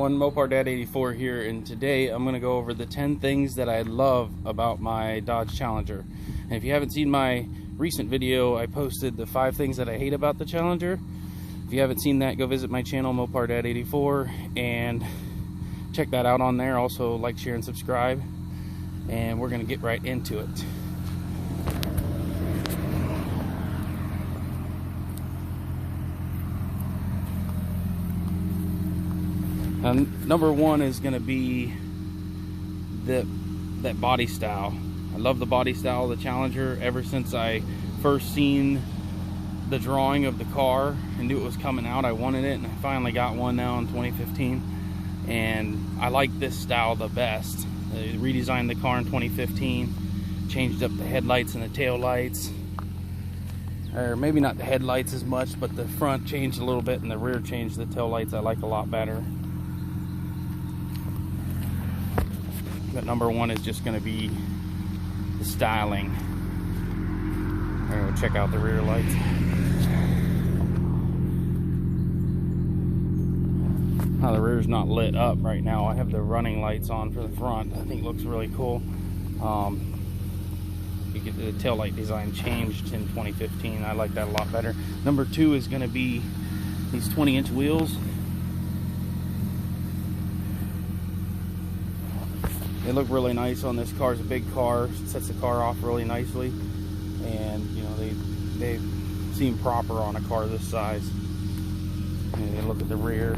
everyone, Mopar Dad 84 here, and today I'm going to go over the 10 things that I love about my Dodge Challenger. And if you haven't seen my recent video, I posted the 5 things that I hate about the Challenger. If you haven't seen that, go visit my channel, Mopar Dad 84, and check that out on there. Also, like, share, and subscribe. And we're going to get right into it. Number one is going to be that body style. I love the body style of the Challenger. Ever since I first seen the drawing of the car and knew it was coming out, I wanted it, and I finally got one now in 2015. And I like this style the best. They redesigned the car in 2015, changed up the headlights and the tail lights. Or maybe not the headlights as much, but the front changed a little bit and the rear changed. The tail lights I like a lot better. But number one is just going to be the styling. All right, we'll check out the rear lights. Now the rear's not lit up right now. I have the running lights on for the front. I think it looks really cool. You get the tail light design changed in 2015. I like that a lot better. Number two is going to be these 20-inch wheels. They look really nice on this car. It's a big car, sets the car off really nicely, and you know they seem proper on a car this size. And you look at the rear.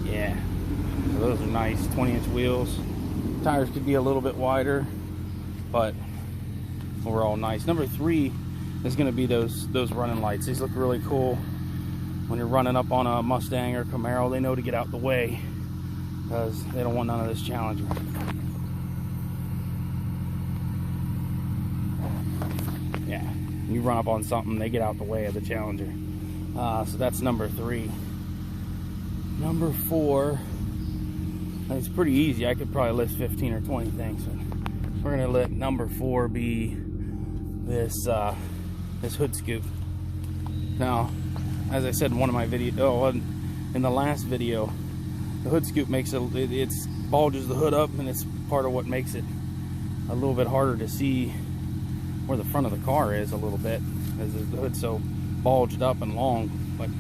Yeah, so those are nice 20-inch wheels. Tires could be a little bit wider, but overall nice. Number three is going to be those running lights. These look really cool. When you're running up on a Mustang or Camaro, they know to get out the way because they don't want none of this Challenger. Yeah, you run up on something, they get out the way of the Challenger. So that's number three. Number four, it's pretty easy. I could probably list 15 or 20 things. But we're gonna let number four be this hood scoop. Now, as I said in one of my videos, in the last video, the hood scoop makes it bulges the hood up, and it's part of what makes it a little bit harder to see where the front of the car is a little bit, as the hood's so bulged up and long. But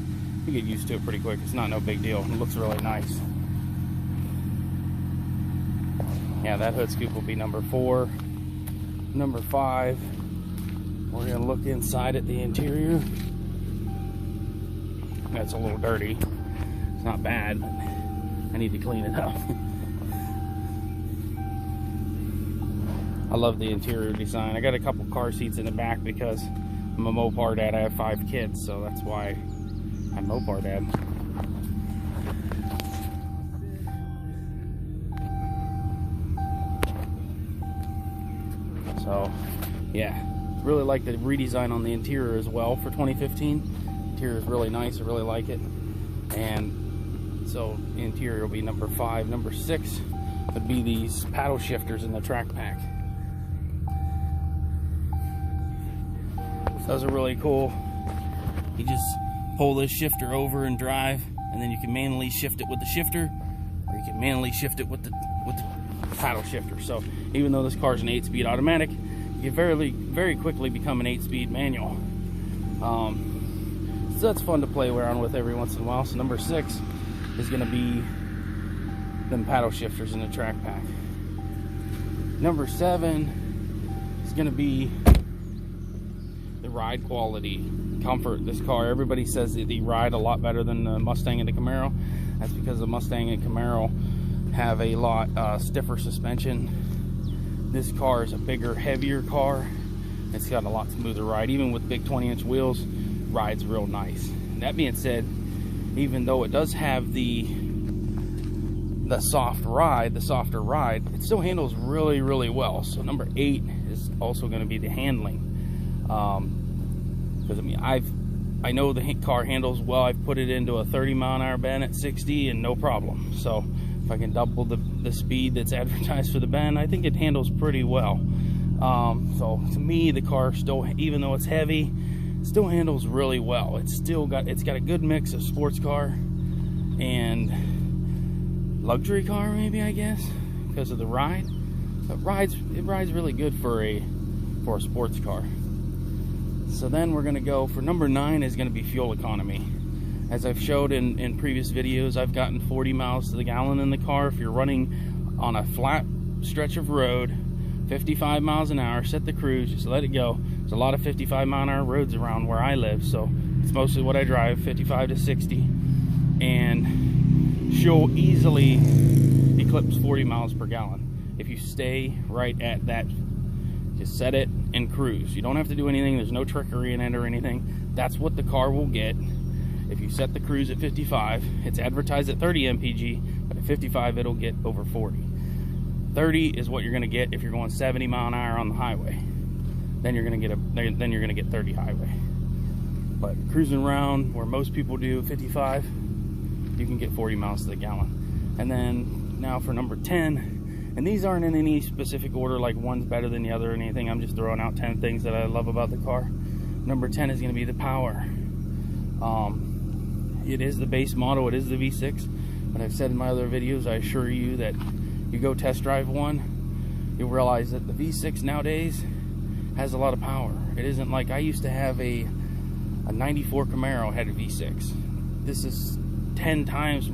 you get used to it pretty quick. It's not no big deal. It looks really nice. Yeah, that hood scoop will be number four. Number five, we're gonna look inside at the interior. That's a little dirty. It's not bad, but I need to clean it up. I love the interior design. I got a couple car seats in the back because I'm a Mopar dad. I have 5 kids, so that's why I'm Mopar dad. So, yeah, really like the redesign on the interior as well for 2015. Interior is really nice. I really like it. And so interior will be number 5. Number 6 would be these paddle shifters in the track pack. Those are really cool. You just pull this shifter over and drive, and then you can manually shift it with the shifter, or you can manually shift it with the paddle shifter. So even though this car is an 8-speed automatic, you can very quickly become an 8-speed manual. So that's fun to play around with every once in a while. So number 6 is going to be them paddle shifters in the track pack. Number 7 is going to be the ride quality, comfort. This car, everybody says that they ride a lot better than the Mustang and the Camaro. That's because the Mustang and Camaro have a lot stiffer suspension. This car is a bigger, heavier car. It's got a lot smoother ride. Even with big 20-inch wheels, rides real nice. That being said, even though it does have the softer ride, it still handles really, really well. So number 8 is also going to be the handling. Because I mean, I know the car handles well. I've put it into a 30-mile-an-hour bend at 60 and no problem. So if I can double the speed that's advertised for the bend, I think it handles pretty well. So to me, the car still, even though it's heavy, still handles really well. It's got a good mix of sports car and luxury car, maybe, I guess, because of the ride. But it rides really good for a sports car. So then we're going to go for number 9 is going to be fuel economy. As I've showed in previous videos, I've gotten 40 miles to the gallon in the car. If you're running on a flat stretch of road, 55 miles an hour, set the cruise, just let it go. There's a lot of 55 mile an hour roads around where I live, so it's mostly what I drive, 55 to 60, and she'll easily eclipse 40 miles per gallon if you stay right at that. Just set it and cruise. You don't have to do anything. There's no trickery in it or anything. That's what the car will get. If you set the cruise at 55, it's advertised at 30 mpg, but at 55 it'll get over 40. 30 is what you're going to get if you're going 70 mile an hour on the highway. Then you're going to get 30 highway. But cruising around where most people do 55, you can get 40 miles to the gallon. And then now for number 10. And these aren't in any specific order, like one's better than the other or anything. I'm just throwing out 10 things that I love about the car. Number 10 is going to be the power. It is the base model. It is the V6. But I've said in my other videos, I assure you that you go test drive one, you'll realize that the V6 nowadays has a lot of power. It isn't like I used to have a 94 Camaro had a V6. This is 10 times,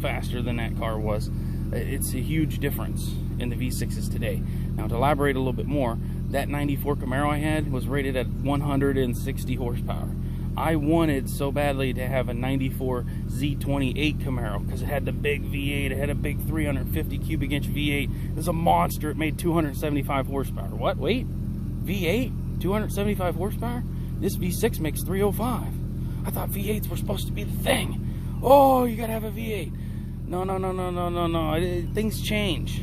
faster than that car was. It's a huge difference in the V6s today. Now, to elaborate a little bit more, that 94 Camaro I had was rated at 160 horsepower. I wanted so badly to have a 94 Z28 Camaro because it had the big V8. It had a big 350 cubic inch V8. It was a monster. It made 275 horsepower. What? Wait? V8? 275 horsepower? This V6 makes 305. I thought V8s were supposed to be the thing. Oh, you gotta have a V8. No. Things change.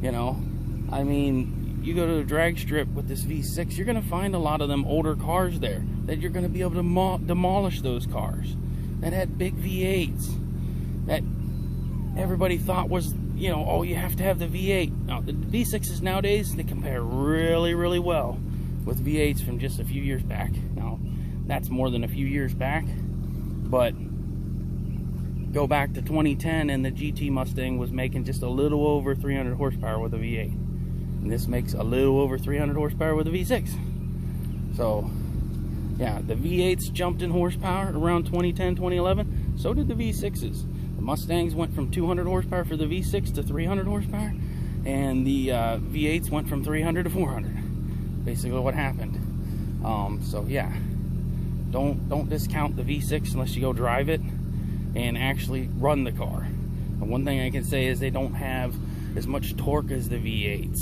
I mean, you go to the drag strip with this V6, you're going to find a lot of them older cars there that you're going to be able to demolish those cars that had big V8s that everybody thought was, oh, you have to have the V8. Now, the V6s nowadays, they compare really, really well with V8s from just a few years back. Now, that's more than a few years back, but go back to 2010 and the GT Mustang was making just a little over 300 horsepower with a V8. And this makes a little over 300 horsepower with a V6. So, yeah, the V8s jumped in horsepower around 2010, 2011. So did the V6s. The Mustangs went from 200 horsepower for the V6 to 300 horsepower. And the V8s went from 300 to 400. Basically what happened. So, yeah. Don't discount the V6 unless you go drive it and actually run the car. And one thing I can say is they don't have as much torque as the V8s.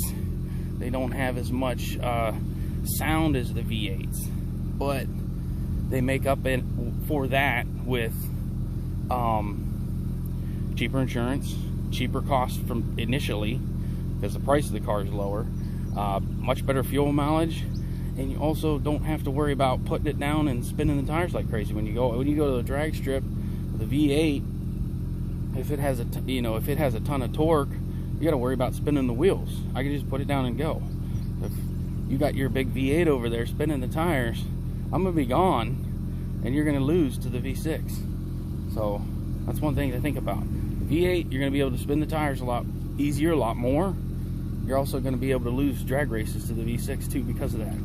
They don't have as much sound as the V8s, but they make up for that with cheaper insurance, cheaper cost from initially because the price of the car is lower, much better fuel mileage, and you also don't have to worry about putting it down and spinning the tires like crazy when you go to the drag strip. The V8, if it has a ton of torque, you got to worry about spinning the wheels. I can just put it down and go. If you got your big V8 over there spinning the tires, I'm gonna be gone, and you're gonna lose to the V6. So that's one thing to think about. The V8, you're gonna be able to spin the tires a lot easier, a lot more. You're also gonna be able to lose drag races to the V6 too because of that.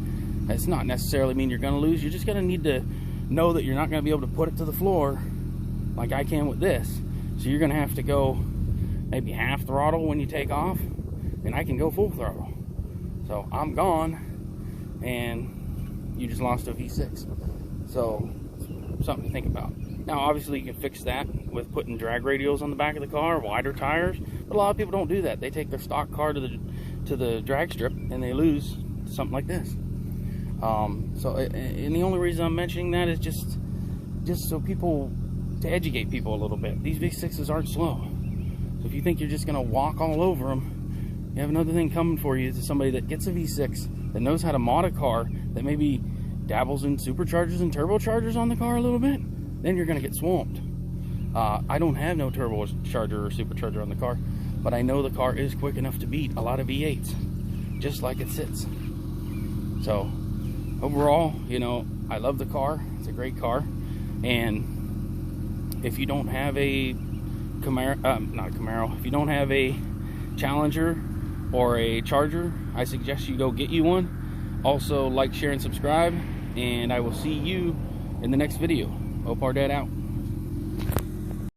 That's not necessarily mean you're gonna lose. You're just gonna need to know that you're not gonna be able to put it to the floor like I can with this. So you're gonna have to go maybe half throttle when you take off, and I can go full throttle. So I'm gone, and you just lost a V6. So something to think about. Now obviously you can fix that with putting drag radials on the back of the car, wider tires, but a lot of people don't do that. They take their stock car to the drag strip and they lose to something like this. And the only reason I'm mentioning that is just so to educate people a little bit. These V6s aren't slow. So if you think you're just going to walk all over them, you have another thing coming for you. Is somebody that gets a V6, that knows how to mod a car, that maybe dabbles in superchargers and turbochargers on the car a little bit, then you're going to get swamped. I don't have no turbocharger or supercharger on the car, but I know the car is quick enough to beat a lot of V8s, just like it sits. So overall, I love the car. It's a great car. And if you don't have a Camaro, not a Camaro, if you don't have a Challenger or a Charger, I suggest you go get you one. Also, like, share, and subscribe, and I will see you in the next video. Opar Dad out.